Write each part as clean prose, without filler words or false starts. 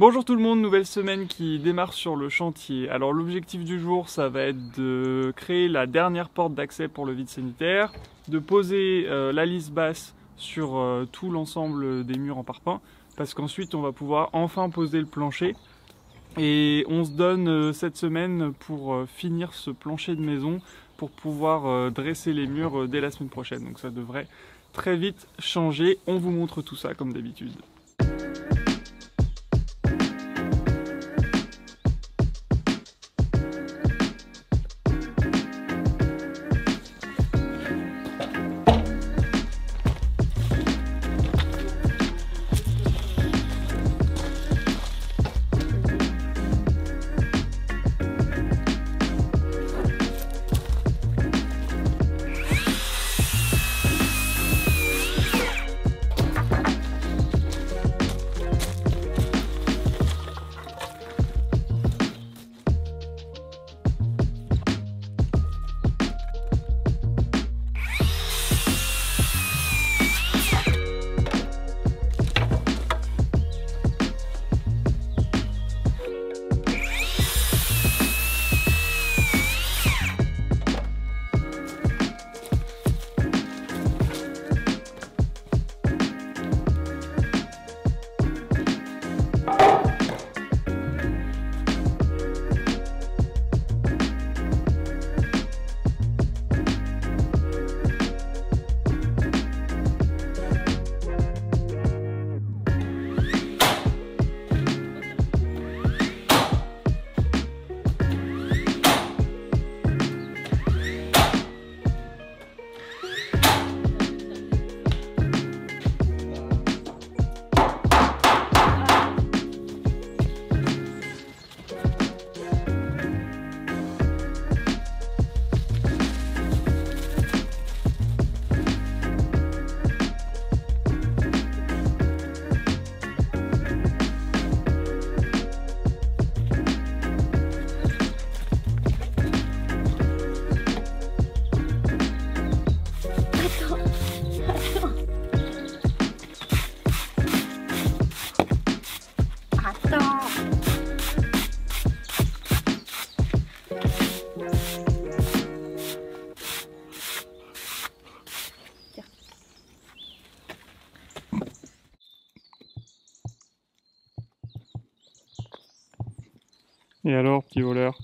Bonjour tout le monde, nouvelle semaine qui démarre sur le chantier. Alors l'objectif du jour, ça va être de créer la dernière porte d'accès pour le vide sanitaire, de poser la lisse basse sur tout l'ensemble des murs en parpaing, parce qu'ensuite on va pouvoir enfin poser le plancher. Et on se donne cette semaine pour finir ce plancher de maison, pour pouvoir dresser les murs dès la semaine prochaine. Donc ça devrait très vite changer. On vous montre tout ça comme d'habitude. Et alors, petit voleur?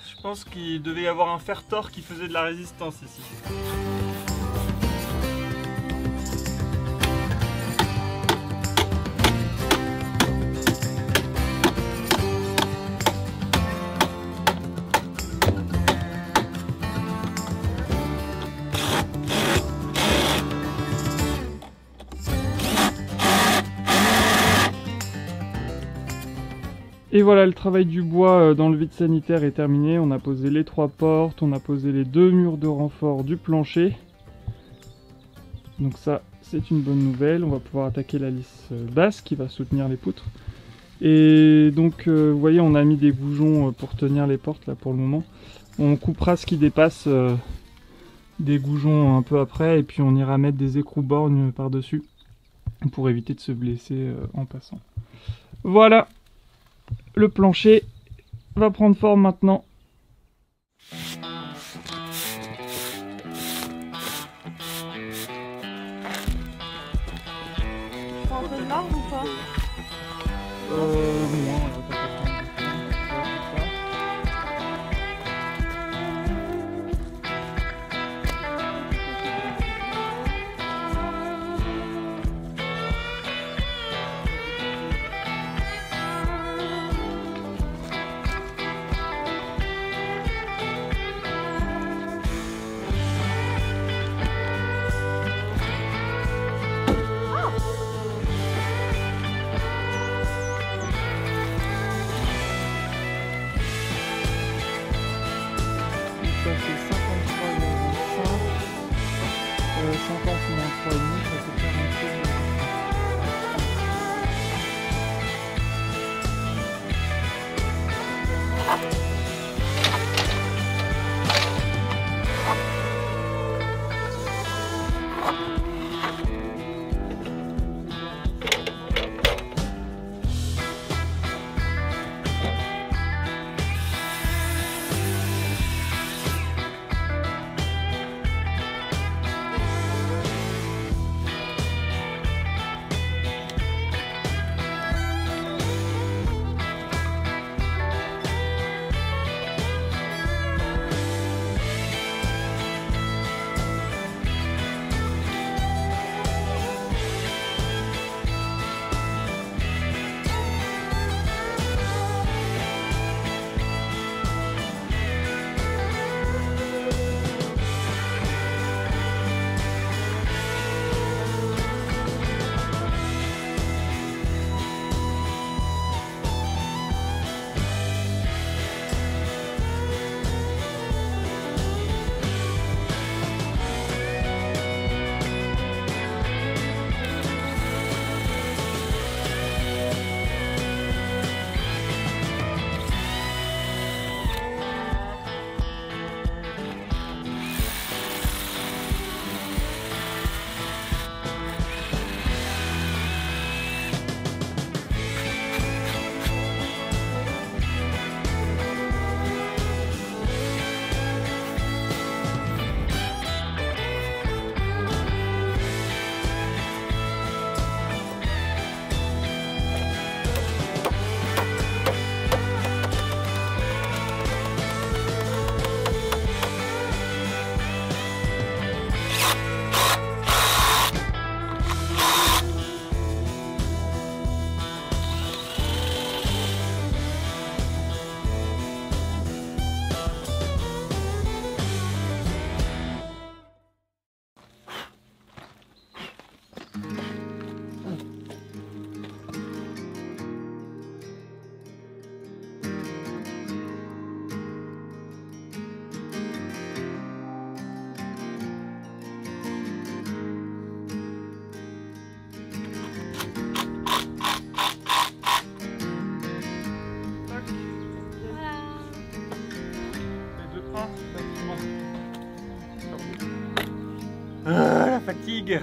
Je pense qu'il devait y avoir un fer-tor qui faisait de la résistance ici. Et voilà, le travail du bois dans le vide sanitaire est terminé. On a posé les 3 portes, on a posé les 2 murs de renfort du plancher. Donc ça, c'est une bonne nouvelle. On va pouvoir attaquer la lisse basse qui va soutenir les poutres. Et donc, vous voyez, on a mis des goujons pour tenir les portes là pour le moment. On coupera ce qui dépasse des goujons un peu après, et puis on ira mettre des écrous-borgnes par-dessus pour éviter de se blesser en passant. Voilà! Le plancher va prendre forme maintenant. peu de marge ou pas? Moins, là, t'as pas besoin de ça. Ça fait 53,5. 50 moins 3,5, ça fait 47. La fatigue.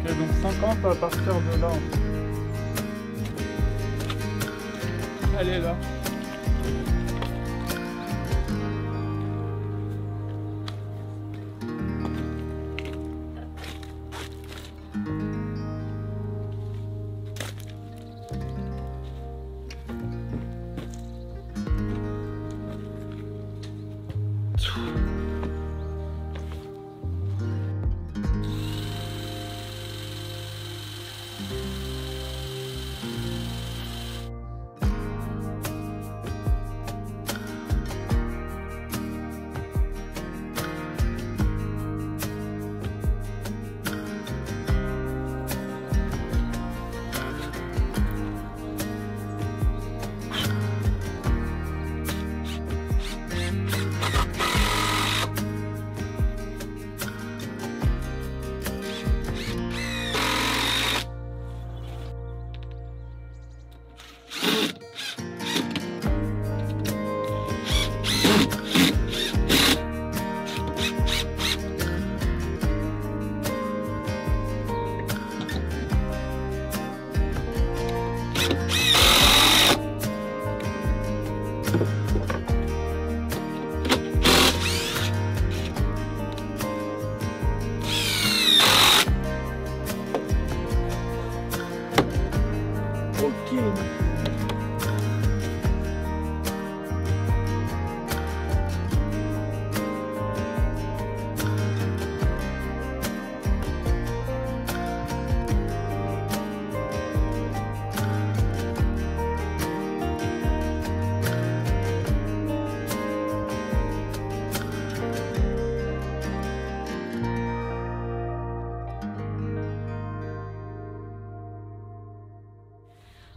Donc 50 à partir de là. Elle est là.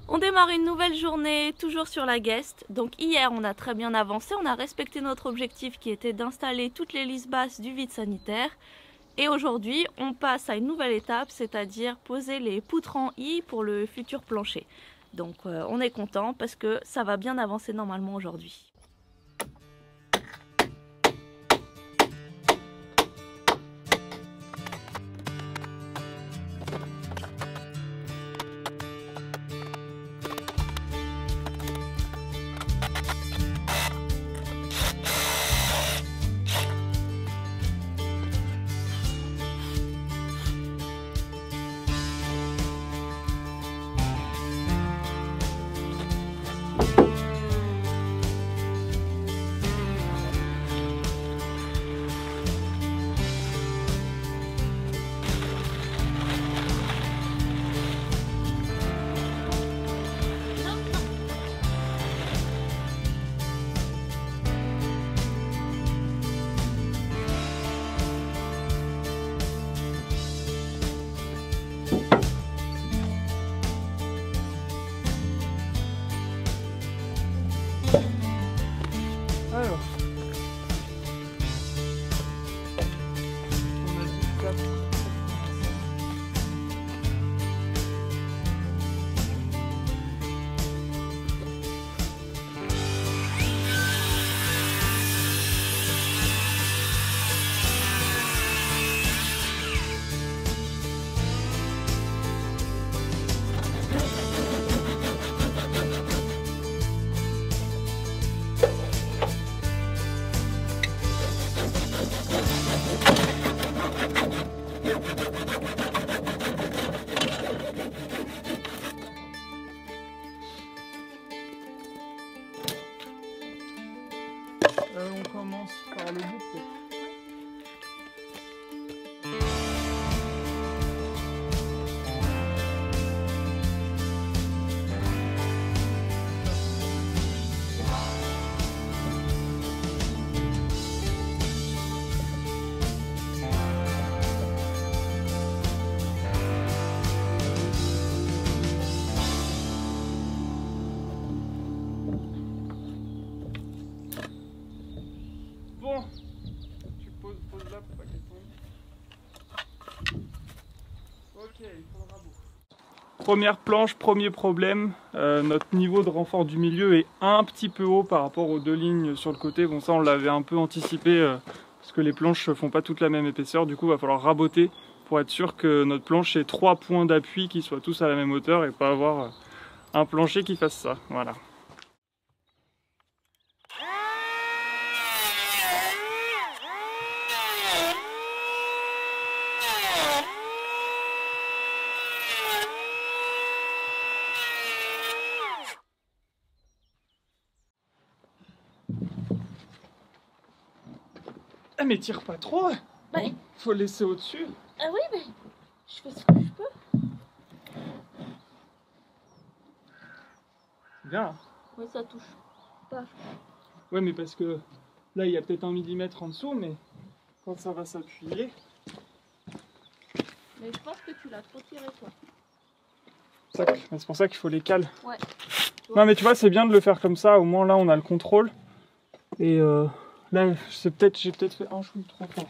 On démarre une nouvelle journée, toujours sur la Guest. Donc hier, on a très bien avancé, on a respecté notre objectif qui était d'installer toutes les lisses basses du vide sanitaire. Et aujourd'hui, on passe à une nouvelle étape, c'est-à-dire poser les poutres en I pour le futur plancher. Donc on est content parce que ça va bien avancer normalement aujourd'hui. Alors, on a dit 4. On commence par le bout peut-être. Bon, tu poses là pour pas qu'elle tombe. Ok, il faudra beau. Première planche, premier problème, notre niveau de renfort du milieu est un petit peu haut par rapport aux deux lignes sur le côté. Bon, ça on l'avait un peu anticipé parce que les planches font pas toutes la même épaisseur, du coup il va falloir raboter pour être sûr que notre planche ait 3 points d'appui qui soient tous à la même hauteur et pas avoir un plancher qui fasse ça. Voilà. Ah mais tire pas trop. Ouais. Faut le laisser au-dessus. Ah oui, mais je fais ce que je peux. Bien. Oui, ça touche pas. Ouais, mais parce que là il y a peut-être 1 millimètre en dessous, mais quand ça va s'appuyer. Mais je pense que tu l'as trop tiré, toi. C'est pour ça qu'il faut les cales. Ouais. Non mais tu vois, c'est bien de le faire comme ça, au moins là on a le contrôle. Et là, j'ai peut-être fait un chouille trop fort.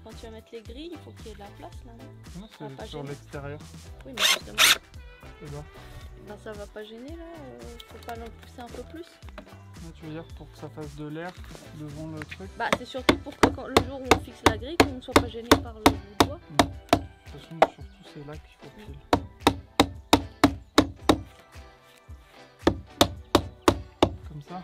quand tu vas mettre les grilles, il faut qu'il y ait de la place là, non? Non, Ça va pas c'est sur gêner. l'extérieur. Oui, mais justement, Alors, ben, ça va pas gêner là, faut pas l'en pousser un peu plus. tu veux dire pour que ça fasse de l'air devant le truc? Bah c'est surtout pour que quand, le jour où on fixe la grille, qu'on ne soit pas gêné par le bout de bois. De toute façon, surtout c'est là qu'il faut pile. Comme ça?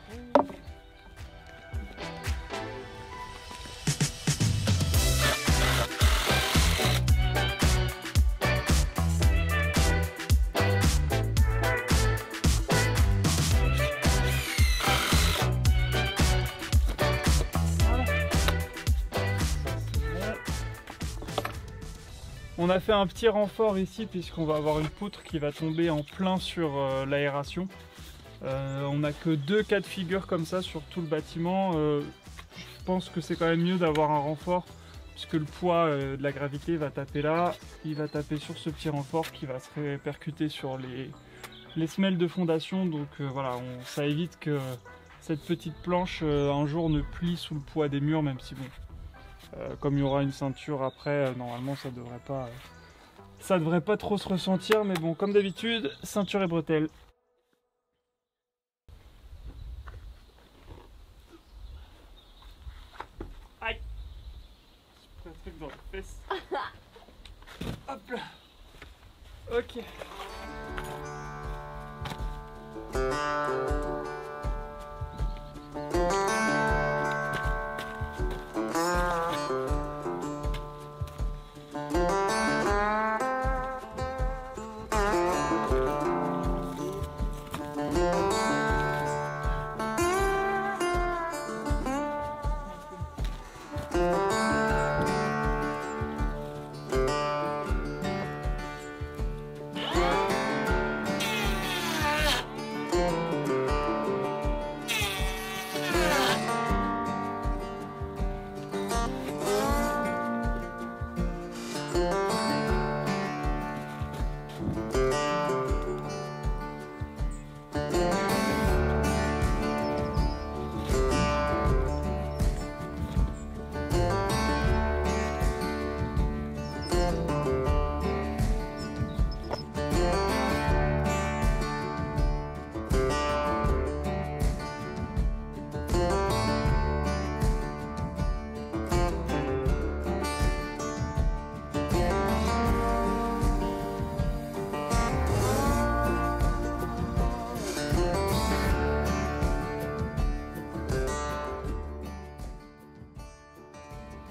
On a fait un petit renfort ici puisqu'on va avoir une poutre qui va tomber en plein sur l'aération. On n'a que 2 cas de figure comme ça sur tout le bâtiment. Je pense que c'est quand même mieux d'avoir un renfort puisque le poids de la gravité va taper là, il va taper sur ce petit renfort qui va se répercuter sur les semelles de fondation. Donc voilà, ça évite que cette petite planche un jour ne plie sous le poids des murs, même si bon... comme il y aura une ceinture après, normalement ça devrait pas trop se ressentir, mais bon, comme d'habitude, ceinture et bretelles. Aïe! J'ai pris un truc dans la fesse. Hop là! Ok.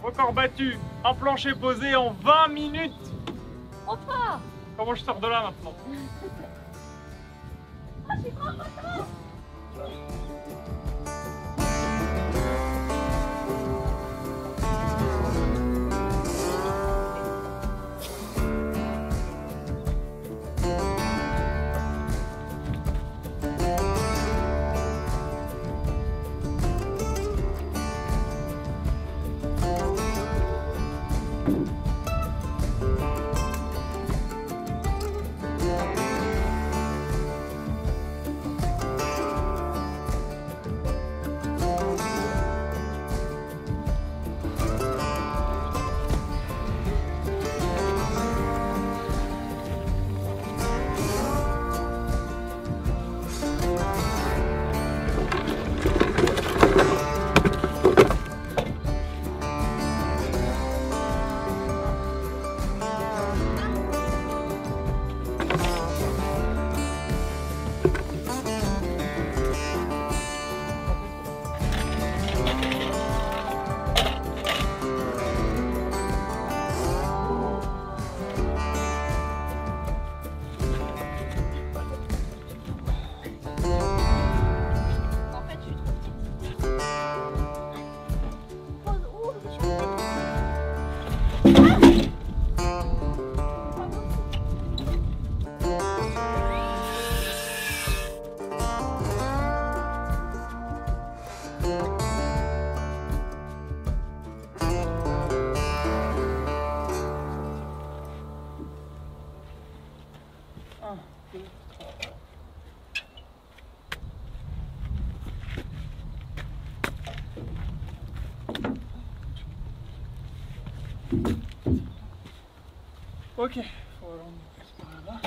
Record battu, un plancher posé en 20 minutes. Enfin! Comment je sors de là maintenant? Ah, je suis trop contente! Ok, faut aller par là.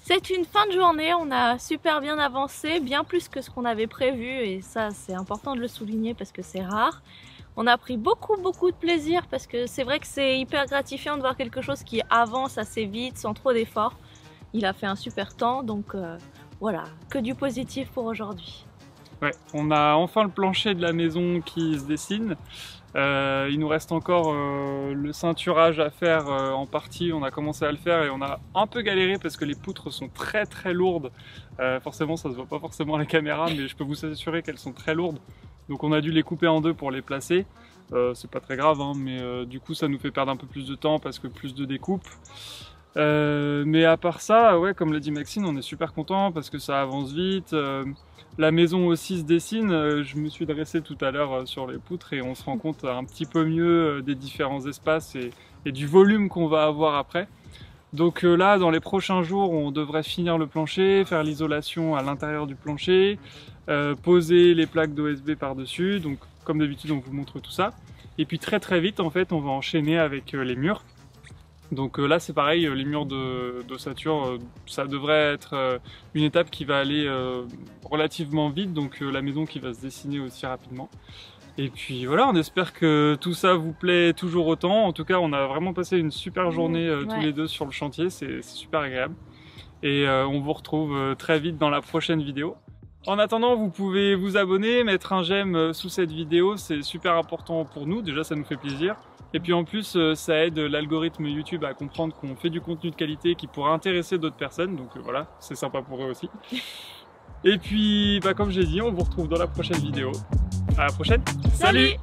C'est une fin de journée, on a super bien avancé, bien plus que ce qu'on avait prévu et ça c'est important de le souligner parce que c'est rare. On a pris beaucoup de plaisir parce que c'est vrai que c'est hyper gratifiant de voir quelque chose qui avance assez vite sans trop d'efforts. Il a fait un super temps donc voilà, que du positif pour aujourd'hui. Ouais, on a enfin le plancher de la maison qui se dessine. Il nous reste encore le ceinturage à faire en partie, on a commencé à le faire et on a un peu galéré parce que les poutres sont très lourdes. Forcément ça se voit pas forcément à la caméra mais je peux vous assurer qu'elles sont très lourdes. Donc on a dû les couper en deux pour les placer. C'est pas très grave hein, mais du coup ça nous fait perdre un peu plus de temps parce que plus de découpe. Mais à part ça, ouais, comme l'a dit Maxine, on est super content parce que ça avance vite. La maison aussi se dessine. Je me suis dressé tout à l'heure sur les poutres et on se rend compte un petit peu mieux des différents espaces et du volume qu'on va avoir après. Donc là, dans les prochains jours, on devrait finir le plancher, faire l'isolation à l'intérieur du plancher, poser les plaques d'OSB par-dessus. Donc comme d'habitude, on vous montre tout ça. Et puis très vite, en fait, on va enchaîner avec les murs. Donc là c'est pareil, les murs d'ossature, ça devrait être une étape qui va aller relativement vite, donc la maison qui va se dessiner aussi rapidement. Et puis voilà, on espère que tout ça vous plaît toujours autant. En tout cas, on a vraiment passé une super journée tous les deux sur le chantier, c'est super agréable. Et on vous retrouve très vite dans la prochaine vidéo. En attendant, vous pouvez vous abonner, mettre un j'aime sous cette vidéo, c'est super important pour nous, déjà ça nous fait plaisir. Et puis en plus, ça aide l'algorithme YouTube à comprendre qu'on fait du contenu de qualité qui pourrait intéresser d'autres personnes, donc voilà, c'est sympa pour eux aussi. Et puis, comme j'ai dit, on vous retrouve dans la prochaine vidéo. À la prochaine. Salut!